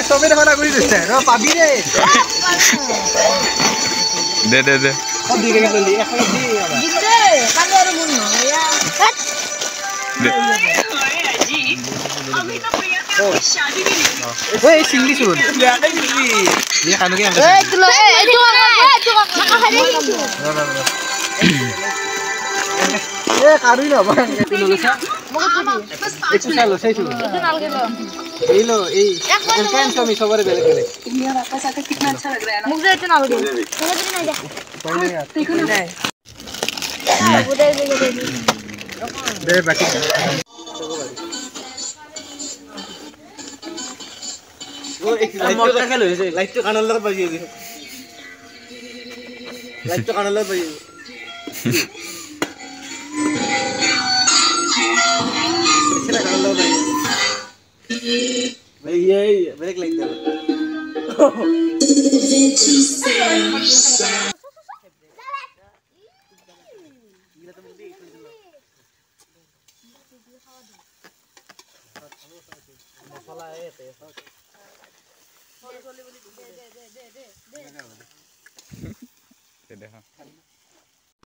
চবে দেখোন আগুৰি দিছে ৰ পাবি ৰে দে কম দি কেনে চলি এখন দি দিছে কালে আৰু মন নহয়া এই চিংলি চুন বেয়াকে দিবি ই কানুকে আনছে এই তুলো এইটো কাকা হাৰি এ কাৰুই না বাং এটো লছা একটু চালো চাইছো এইটো নালগে ল এই লো এই কেন সমি সবারে বেলে বেলে यार आपका साथ कितना अच्छा लग रहा है ना মুখ যে এইটো নালগে তুমি নাই যা পাইলে देखो ना বুদাই দে দে বাকি ও এক লাইট খেল হইছে লাইট তো কানাল লগ বাজি আছে লাইট তো কানাল লগ বাজি সেটা কানাল লগ বাজি ভাই এই ব্রেক লাইট দাও মছলা এতে দে